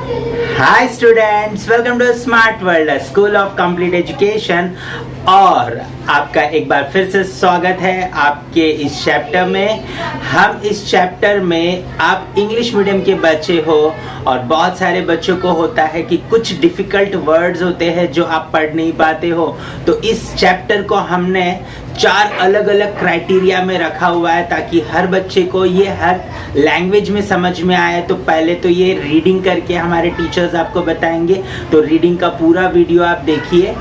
Hi students, welcome to smart world school of complete education. और आपका एक बार फिर से स्वागत है आपके इस चैप्टर में। हम इस चैप्टर में आप इंग्लिश मीडियम के बच्चे हो और बहुत सारे बच्चों को होता है कि कुछ डिफिकल्ट वर्ड्स होते हैं जो आप पढ़ नहीं पाते हो। तो इस चैप्टर को हमने 4 अलग अलग क्राइटेरिया में रखा हुआ है ताकि हर बच्चे को ये हर लैंग्वेज में समझ में आए। तो पहले तो ये रीडिंग करके हमारे टीचर्स आपको बताएंगे, तो रीडिंग का पूरा वीडियो आप देखिए,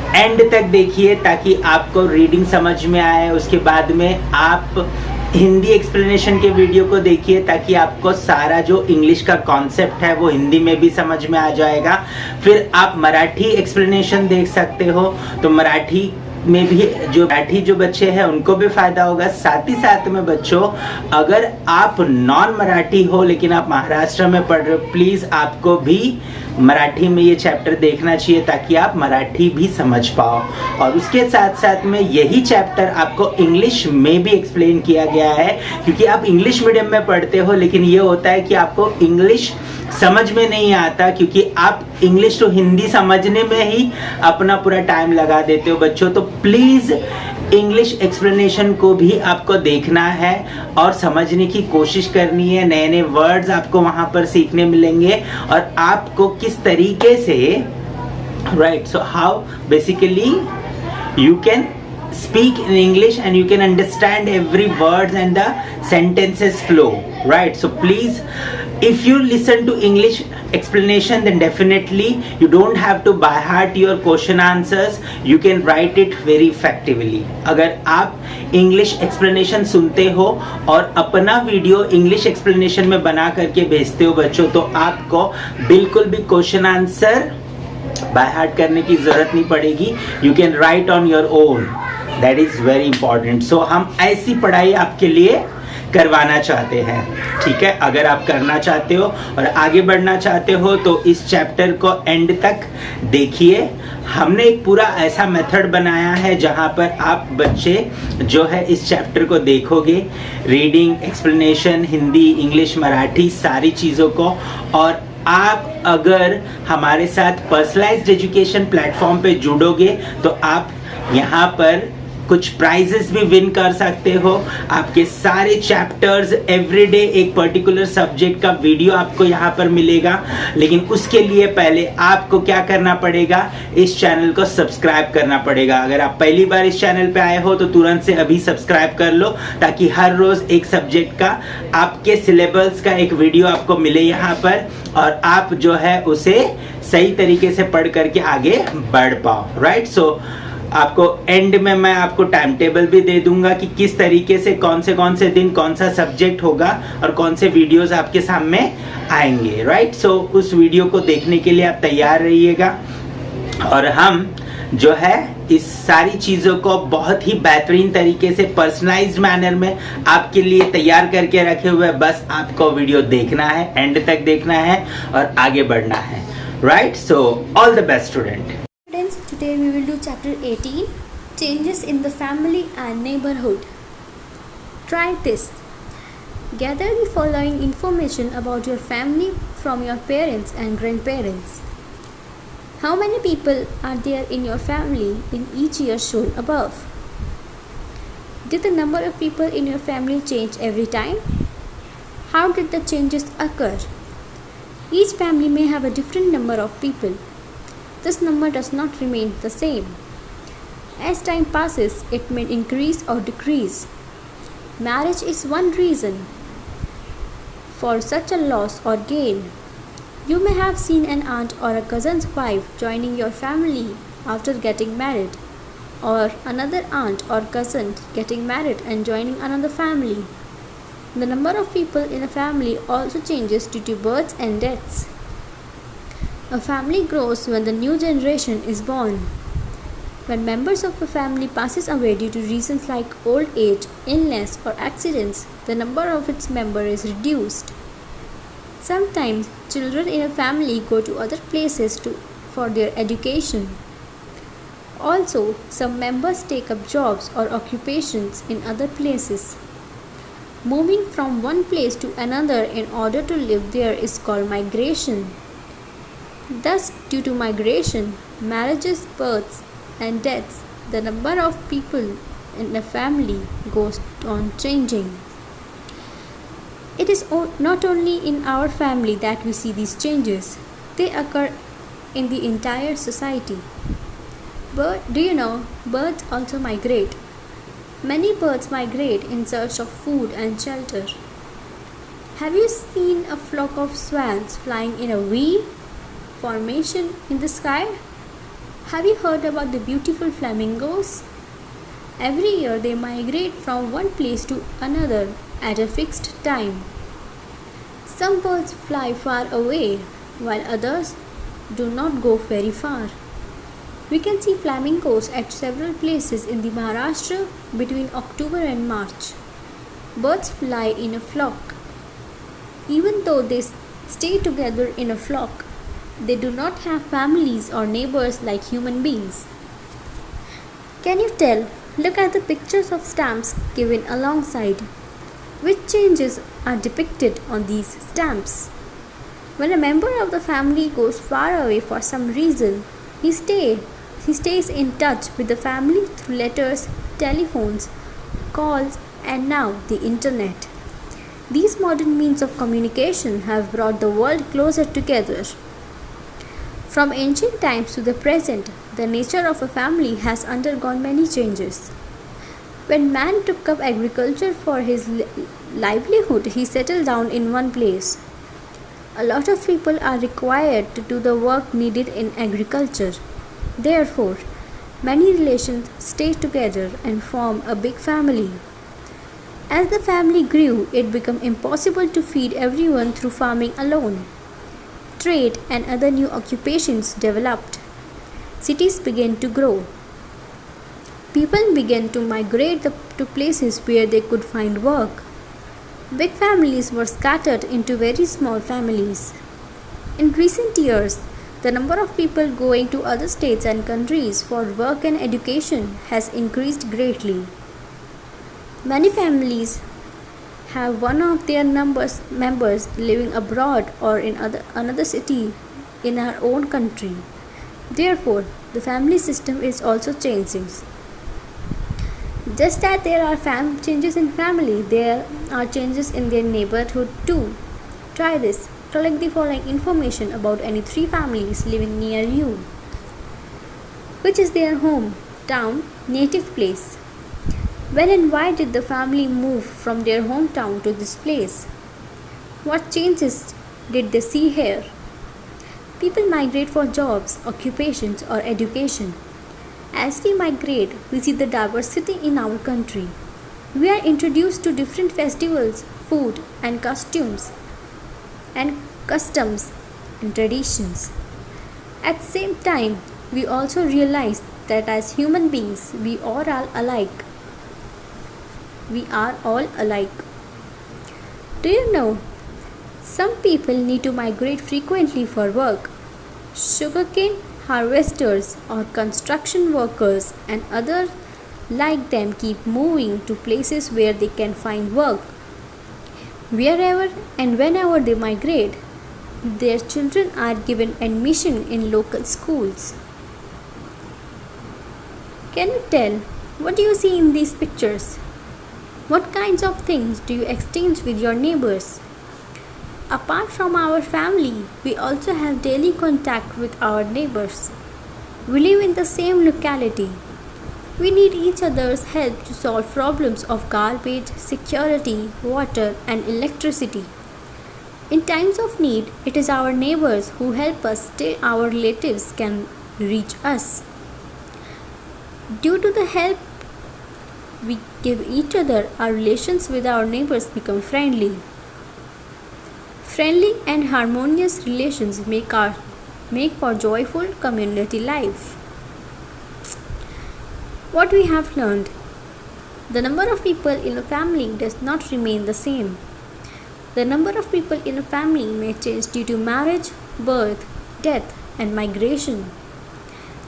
एंड तक देखिए ताकि आपको रीडिंग समझ में आए। उसके बाद में आप हिंदी एक्सप्लेनेशन के वीडियो को देखिए ताकि आपको सारा जो इंग्लिश का कॉन्सेप्ट है वो हिंदी में भी समझ में आ जाएगा। फिर आप मराठी एक्सप्लेनेशन देख सकते हो, तो मराठी में भी जो बच्चे हैं उनको भी फायदा होगा। साथ ही साथ में बच्चों, अगर आप नॉन मराठी हो लेकिन आप महाराष्ट्र में पढ़ रहे हो, प्लीज आपको भी मराठी में ये चैप्टर देखना चाहिए ताकि आप मराठी भी समझ पाओ। और उसके साथ साथ में यही चैप्टर आपको इंग्लिश में भी एक्सप्लेन किया गया है, क्योंकि आप इंग्लिश मीडियम में पढ़ते हो लेकिन ये होता है कि आपको इंग्लिश समझ में नहीं आता, क्योंकि आप इंग्लिश तो हिंदी समझने में ही अपना पूरा टाइम लगा देते हो बच्चों। तो प्लीज इंग्लिश एक्सप्लेनेशन को भी आपको देखना है और समझने की कोशिश करनी है। नए नए वर्ड्स आपको वहां पर सीखने मिलेंगे और आपको किस तरीके से so how basically you can speak in English and you can understand every word and the sentences flow, right? So please, if you listen to English explanation, then definitely you don't have to by heart your question answers, you can write it very effectively. अगर आप English explanation सुनते हो और अपना video English explanation में बना करके भेजते हो बच्चों, तो आपको बिल्कुल भी क्वेश्चन आंसर बाय हार्ट करने की जरूरत नहीं पड़ेगी। You can write on your own, that is very important. So हम ऐसी पढ़ाई आपके लिए करवाना चाहते हैं, ठीक है। अगर आप करना चाहते हो और आगे बढ़ना चाहते हो तो इस चैप्टर को एंड तक देखिए। हमने एक पूरा ऐसा मेथड बनाया है जहां पर आप बच्चे जो है इस चैप्टर को देखोगे, reading, explanation, Hindi, English, Marathi, सारी चीज़ों को। और आप अगर हमारे साथ पर्सनलाइज्ड एजुकेशन प्लेटफॉर्म पे जुड़ोगे तो आप यहाँ पर कुछ प्राइजेस भी विन कर सकते हो। आपके सारे चैप्टर्स एवरीडे एक पर्टिकुलर सब्जेक्ट का वीडियो आपको यहाँ पर मिलेगा। लेकिन उसके लिए पहले आपको क्या करना पड़ेगा, इस चैनल को सब्सक्राइब करना पड़ेगा। अगर आप पहली बार इस चैनल पे आए हो तो तुरंत से अभी सब्सक्राइब कर लो ताकि हर रोज एक सब्जेक्ट का आपके सिलेबस का एक वीडियो आपको मिले यहाँ पर, और आप जो है उसे सही तरीके से पढ़ करके आगे बढ़ पाओ, राइट। सो आपको एंड में मैं आपको टाइम टेबल भी दे दूंगा कि किस तरीके से कौन से दिन कौन सा सब्जेक्ट होगा और कौन से वीडियोस आपके सामने आएंगे, राइट। सो उस वीडियो को देखने के लिए आप तैयार रहिएगा। और हम जो है इस सारी चीज़ों को बहुत ही बेहतरीन तरीके से पर्सनलाइज्ड मैनर में आपके लिए तैयार करके रखे हुए। बस आपको वीडियो देखना है, एंड तक देखना है और आगे बढ़ना है, right. So all the best student. Today we will do chapter 18, Changes in the Family and Neighborhood. Try this. Gather the following information about your family from your parents and grandparents. How many people are there in your family in each year shown above? Did the number of people in your family change every time? How did the changes occur? Each family may have a different number of people. This number does not remain the same. As time passes, it may increase or decrease. Marriage is one reason for such a loss or gain. You may have seen an aunt or a cousin's wife joining your family after getting married, or another aunt or cousin getting married and joining another family. The number of people in a family also changes due to births and deaths. A family grows when the new generation is born. When members of a family passes away due to reasons like old age, illness, or accidents, the number of its members is reduced. Sometimes children in a family go to other places for their education. Also, some members take up jobs or occupations in other places. Moving from one place to another in order to live there is called migration. Thus, due to migration, marriages, births, and deaths, the number of people in a family goes on changing. It is not only in our family that we see these changes, they occur in the entire society. But do you know, birds also migrate? Many birds migrate in search of food and shelter. Have you seen a flock of swans flying in a V formation in the sky? Have you heard about the beautiful flamingos? Every year they migrate from one place to another at a fixed time. Some birds fly far away, while others do not go very far. We can see flamingos at several places in the Maharashtra between October and March. Birds fly in a flock. Even though they stay together in a flock, they do not have families or neighbors like human beings. Can you tell? Look at the pictures of stamps given alongside. Which changes are depicted on these stamps? When a member of the family goes far away for some reason, he stays in touch with the family through letters, telephones, calls, and now the internet. These modern means of communication have brought the world closer together. From ancient times to the present, the nature of a family has undergone many changes. When man took up agriculture for his livelihood, he settled down in one place. A lot of people are required to do the work needed in agriculture. Therefore, many relations stay together and form a big family. As the family grew, it became impossible to feed everyone through farming alone. Trade and other new occupations developed. Cities began to grow. People began to migrate to places where they could find work. Big families were scattered into very small families. In recent years, the number of people going to other states and countries for work and education has increased greatly. Many families have one of their members living abroad or in another city in our own country. Therefore, the family system is also changing. Just as there are changes in family, there are changes in their neighborhood too. Try this. Collect the following information about any 3 families living near you. Which is their home, town, native place? When and why did the family move from their hometown to this place? What changes did they see here? People migrate for jobs, occupations, or education. As we migrate, we see the diversity in our country. We are introduced to different festivals, food, and costumes, and customs and traditions. At the same time, we also realize that as human beings, we are all alike. We are all alike. Do you know? Some people need to migrate frequently for work. Sugarcane harvesters or construction workers and others like them keep moving to places where they can find work. Wherever and whenever they migrate, their children are given admission in local schools. Can you tell what do you see in these pictures? What kinds of things do you exchange with your neighbors? Apart from our family, we also have daily contact with our neighbors. We live in the same locality. We need each other's help to solve problems of garbage, security, water, and electricity. In times of need, it is our neighbors who help us till our relatives can reach us. Due to the help we give each other, our relations with our neighbors become friendly. Friendly and harmonious relations make for joyful community life. What we have learned: the number of people in a family does not remain the same. The number of people in a family may change due to marriage, birth, death, and migration.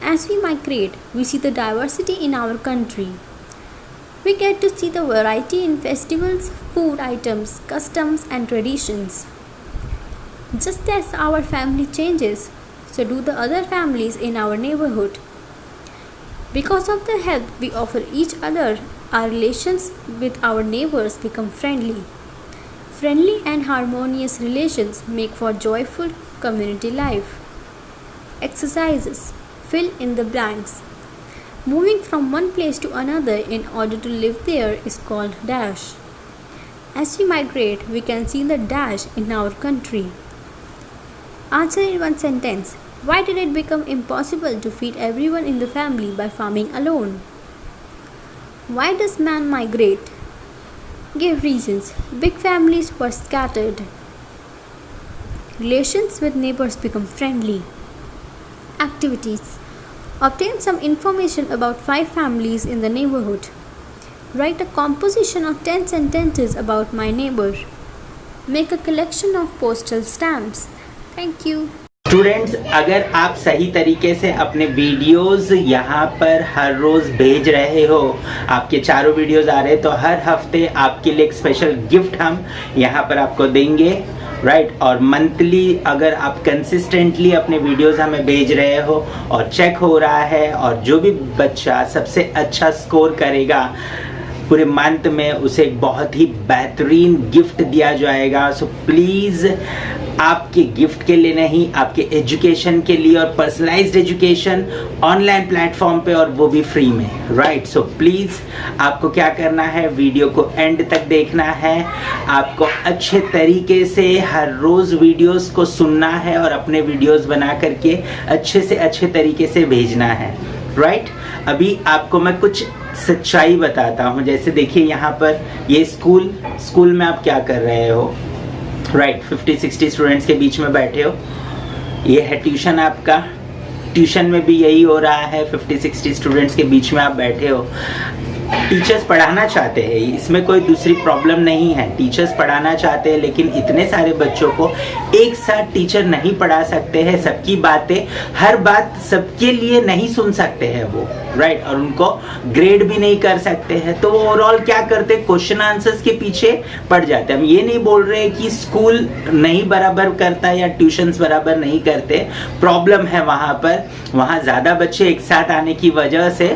As we migrate, we see the diversity in our country. We get to see the variety in festivals, food items, customs, and traditions. Just as our family changes, so do the other families in our neighborhood. Because of the help we offer each other, our relations with our neighbors become friendly. Friendly and harmonious relations make for joyful community life. Exercises. Fill in the blanks. Moving from one place to another in order to live there is called dash. As we migrate, we can see the dash in our country. Answer in one sentence. Why did it become impossible to feed everyone in the family by farming alone? Why does man migrate? Give reasons. Big families were scattered. Relations with neighbors become friendly. Activities. Obtain some information about 5 families in the neighborhood. Write a composition of 10 sentences about my neighbor. Make a collection of postal stamps. Thank you. Students, अगर आप सही तरीके से अपने videos यहाँ पर हर रोज भेज रहे हो, आपके चारों वीडियोस आ रहे हैं, तो हर हफ्ते आपके लिए एक स्पेशल गिफ्ट हम यहाँ पर आपको देंगे, राइट। और मंथली अगर आप कंसिस्टेंटली अपने वीडियोस हमें भेज रहे हो और चेक हो रहा है, और जो भी बच्चा सबसे अच्छा स्कोर करेगा पूरे मंथ में, उसे एक बहुत ही बेहतरीन गिफ्ट दिया जाएगा। सो प्लीज़ आपके गिफ्ट के लिए नहीं, आपके एजुकेशन के लिए, और पर्सनलाइज्ड एजुकेशन ऑनलाइन प्लेटफॉर्म पे, और वो भी फ्री में, राइट। सो प्लीज़ आपको क्या करना है, वीडियो को एंड तक देखना है, आपको अच्छे तरीके से हर रोज़ वीडियोस को सुनना है और अपने वीडियोस बना करके अच्छे से अच्छे तरीके से भेजना है, राइट। अभी आपको मैं कुछ सच्चाई बताता हूँ। जैसे देखिए यहाँ पर ये स्कूल में आप क्या कर रहे हो, राइट। 50-60 स्टूडेंट्स के बीच में बैठे हो। ये है ट्यूशन आपका, ट्यूशन में भी यही हो रहा है, 50-60 स्टूडेंट्स के बीच में आप बैठे हो। टीचर्स पढ़ाना चाहते हैं, इसमें कोई दूसरी प्रॉब्लम नहीं है। टीचर्स पढ़ाना चाहते हैं, लेकिन इतने सारे बच्चों को एक साथ टीचर नहीं पढ़ा सकते हैं। सबकी बातें, हर बात सबके लिए नहीं सुन सकते हैं वो, राइट। और उनको ग्रेड भी नहीं कर सकते हैं, तो वो ओवरऑल क्या करते हैं, क्वेश्चन आंसर्स के पीछे पड़ जाते हैं। हम ये नहीं बोल रहे कि स्कूल नहीं बराबर करता या ट्यूशन्स बराबर नहीं करते, प्रॉब्लम है वहाँ पर। वहाँ ज़्यादा बच्चे एक साथ आने की वजह से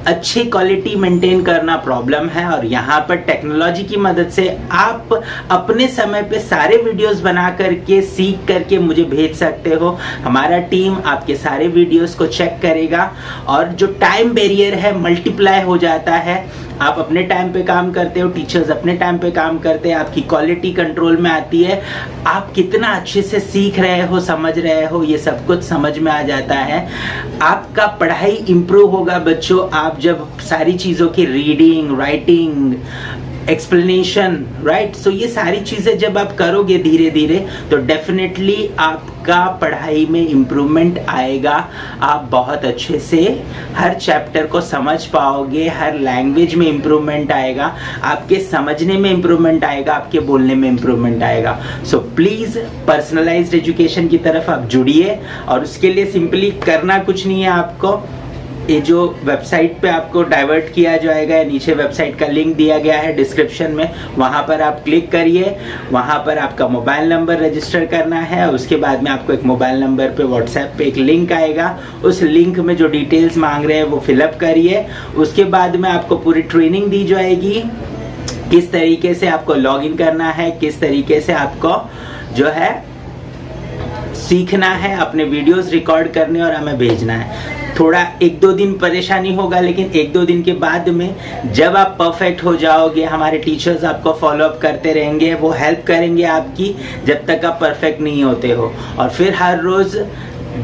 अच्छी क्वालिटी मेंटेन करना प्रॉब्लम है। और यहाँ पर टेक्नोलॉजी की मदद से आप अपने समय पे सारे वीडियोस बना करके, सीख करके मुझे भेज सकते हो। हमारा टीम आपके सारे वीडियोस को चेक करेगा, और जो टाइम बैरियर है मल्टीप्लाई हो जाता है। आप अपने टाइम पे काम करते हो, टीचर्स अपने टाइम पे काम करते हैं, आपकी क्वालिटी कंट्रोल में आती है, आप कितना अच्छे से सीख रहे हो, समझ रहे हो, ये सब कुछ समझ में आ जाता है। आपका पढ़ाई इंप्रूव होगा बच्चों, आप जब सारी चीज़ों की रीडिंग, राइटिंग, एक्सप्लेनेशन, राइट। सो ये सारी चीज़ें जब आप करोगे धीरे धीरे, तो डेफिनेटली आपका पढ़ाई में इम्प्रूवमेंट आएगा। आप बहुत अच्छे से हर चैप्टर को समझ पाओगे, हर लैंग्वेज में इम्प्रूवमेंट आएगा, आपके समझने में इम्प्रूवमेंट आएगा, आपके बोलने में इम्प्रूवमेंट आएगा। सो प्लीज़ पर्सनलाइज्ड एजुकेशन की तरफ आप जुड़िए, और उसके लिए सिंपली करना कुछ नहीं है आपको। ये जो वेबसाइट पे आपको डाइवर्ट किया जाएगा, या नीचे वेबसाइट का लिंक दिया गया है डिस्क्रिप्शन में, वहाँ पर आप क्लिक करिए। वहाँ पर आपका मोबाइल नंबर रजिस्टर करना है, उसके बाद में आपको एक मोबाइल नंबर पे व्हाट्सएप पे एक लिंक आएगा। उस लिंक में जो डिटेल्स मांग रहे हैं वो फिलअप करिए। उसके बाद में आपको पूरी ट्रेनिंग दी जाएगी, किस तरीके से आपको लॉगिन करना है, किस तरीके से आपको जो है सीखना है, अपने वीडियोस रिकॉर्ड करने और हमें भेजना है। थोड़ा 1-2 दिन परेशानी होगा, लेकिन 1-2 दिन के बाद में जब आप परफेक्ट हो जाओगे, हमारे टीचर्स आपको फॉलो अप करते रहेंगे, वो हेल्प करेंगे आपकी जब तक आप परफेक्ट नहीं होते हो। और फिर हर रोज़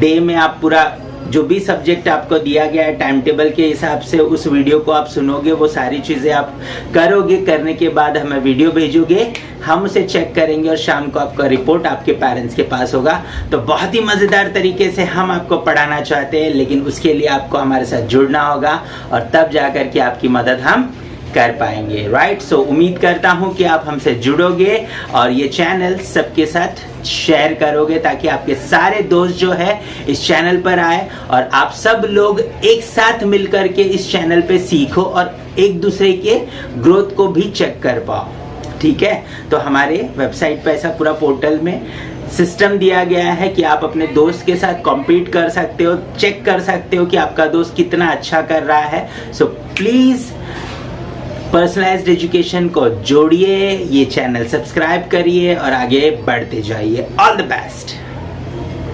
डे में आप पूरा जो भी सब्जेक्ट आपको दिया गया है टाइम टेबल के हिसाब से, उस वीडियो को आप सुनोगे, वो सारी चीज़ें आप करोगे। करने के बाद हमें वीडियो भेजोगे, हम उसे चेक करेंगे, और शाम को आपका रिपोर्ट आपके पेरेंट्स के पास होगा। तो बहुत ही मज़ेदार तरीके से हम आपको पढ़ाना चाहते हैं, लेकिन उसके लिए आपको हमारे साथ जुड़ना होगा, और तब जा कर के आपकी मदद हम कर पाएंगे, राइट। सो उम्मीद करता हूं कि आप हमसे जुड़ोगे और ये चैनल सबके साथ शेयर करोगे, ताकि आपके सारे दोस्त जो है इस चैनल पर आए, और आप सब लोग एक साथ मिलकर के इस चैनल पे सीखो, और एक दूसरे के ग्रोथ को भी चेक कर पाओ, ठीक है। तो हमारे वेबसाइट पे ऐसा पूरा पोर्टल में सिस्टम दिया गया है कि आप अपने दोस्त के साथ कॉम्पीट कर सकते हो, चेक कर सकते हो कि आपका दोस्त कितना अच्छा कर रहा है. सो प्लीज़ पर्सनलाइज्ड एजुकेशन को जोड़िए, ये चैनल सब्सक्राइब करिए और आगे बढ़ते जाइए. All the best.